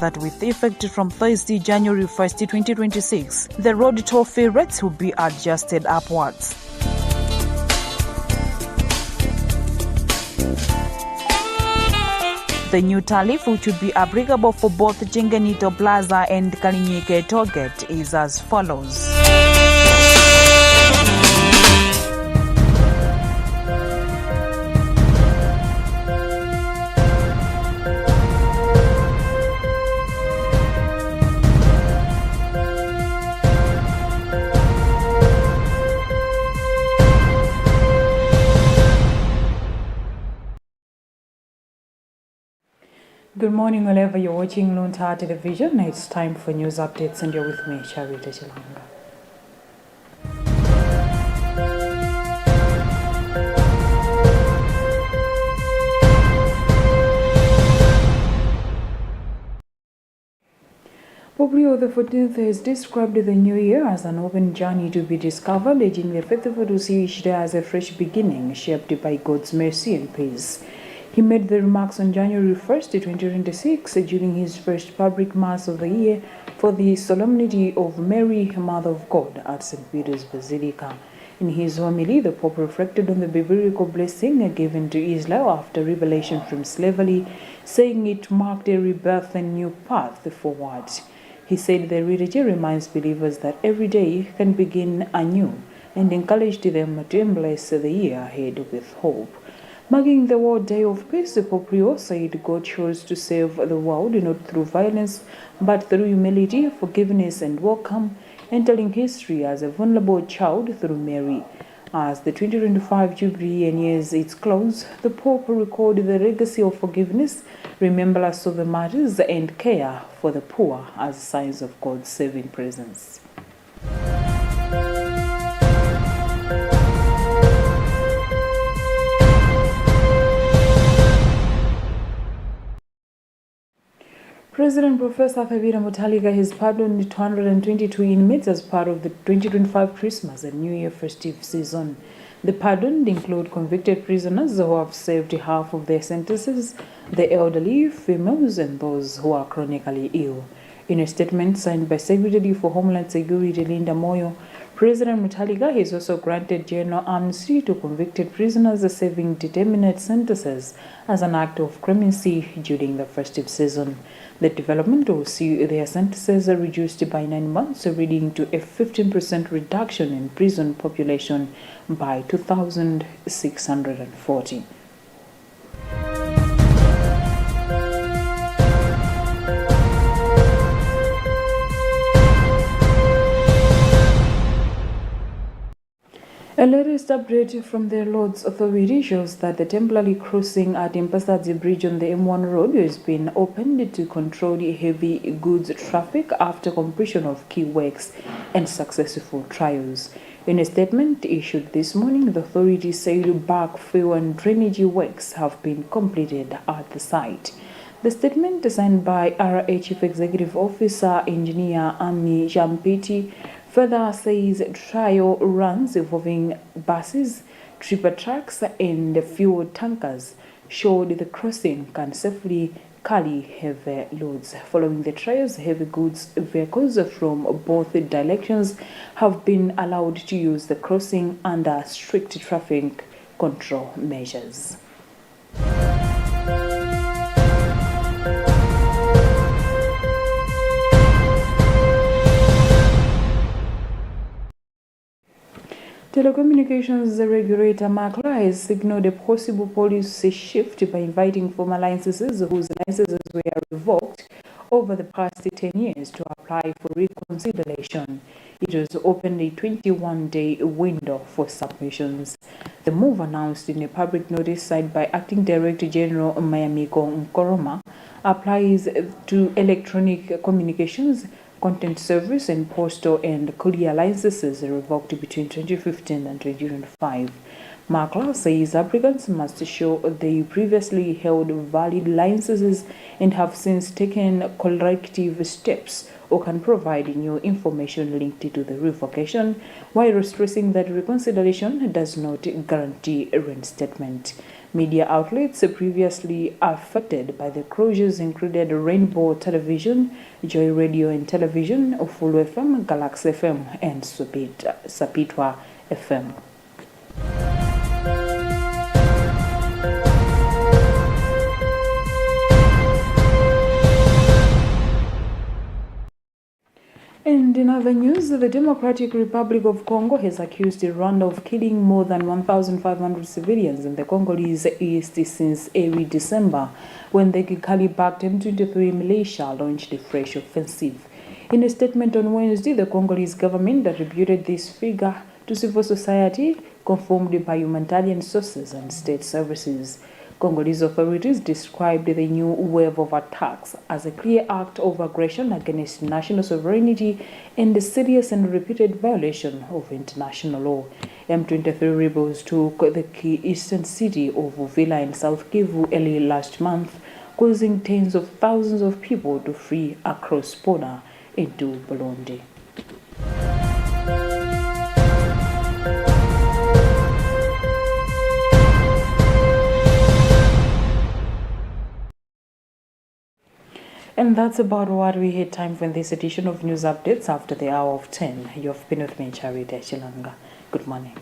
that with effect from Thursday, January 1st, 2026, the road toll fee rates will be adjusted upwards. The new tariff, which will be applicable for both Chingenito Plaza and Kalinyike toll gate, is as follows. Good morning, wherever you're watching Luntha television. It's time for news updates, and you're with me, Charita Chilanga. Pope Leo XIV has described the new year as an open journey to be discovered, urging the faithful to see each day as a fresh beginning, shaped by God's mercy and peace. He made the remarks on January 1st, 2026, during his first public Mass of the year for the Solemnity of Mary, Mother of God, at St. Peter's Basilica. In his homily, the Pope reflected on the biblical blessing given to Israel after revelation from slavery, saying it marked a rebirth and new path forward. He said the liturgy reminds believers that every day can begin anew, and encouraged them to embrace the year ahead with hope. Marking the World Day of Peace, Pope Leo said God chose to save the world not through violence, but through humility, forgiveness, and welcome, entering history as a vulnerable child through Mary. As the 2025 Jubilee nears its close, the Pope recorded the legacy of forgiveness, remembrance of the martyrs, and care for the poor as signs of God's saving presence. President Professor Fabira Mutharika has pardoned 222 inmates as part of the 2025 Christmas and New Year festive season. The pardoned include convicted prisoners who have served half of their sentences, the elderly, females, and those who are chronically ill. In a statement signed by Secretary for Homeland Security Linda Moyo, President Mutharika has also granted general amnesty to convicted prisoners serving determinate sentences as an act of clemency during the festive season. The development will see their sentences reduced by 9 months, leading to a 15% reduction in prison population by 2,640. A latest update from the Lord's Authority shows that the temporary crossing at Mpasadzi Bridge on the M1 road has been opened to control the heavy goods traffic after completion of key works and successful trials. In a statement issued this morning, the authority said backfill and drainage works have been completed at the site. The statement, signed by RA Chief Executive Officer Engineer Ami Jampiti, further says trial runs involving buses, tripper trucks, and fuel tankers showed the crossing can safely carry heavy loads. Following the trials, heavy goods vehicles from both directions have been allowed to use the crossing under strict traffic control measures. Telecommunications regulator Makla has signaled a possible policy shift by inviting former licenses whose licenses were revoked over the past 10 years to apply for reconsideration. It has opened a 21-day window for submissions. The move, announced in a public notice signed by Acting Director General Mayamiko Nkoroma, applies to electronic communications, content service, and postal and courier licenses revoked between 2015 and 2025. Makla says applicants must show they previously held valid licenses and have since taken corrective steps or can provide new information linked to the revocation, while stressing that reconciliation does not guarantee reinstatement. Media outlets previously affected by the closures included Rainbow Television, Joy Radio and Television, Ufulu FM, Galaxy FM, and Sapitwa FM. And in other news, the Democratic Republic of Congo has accused Rwanda of killing more than 1,500 civilians in the Congolese east since early December, when the Kigali-backed M23 militia launched a fresh offensive. In a statement on Wednesday, the Congolese government attributed this figure to civil society, confirmed by humanitarian sources and state services. Congolese authorities described the new wave of attacks as a clear act of aggression against national sovereignty and a serious and repeated violation of international law. M23 rebels took the key eastern city of Uvira in South Kivu early last month, causing tens of thousands of people to flee across border into Burundi. And that's about what we had time for in this edition of News Updates after the hour of 10. You've been with me, Charity Chilanga. Good morning.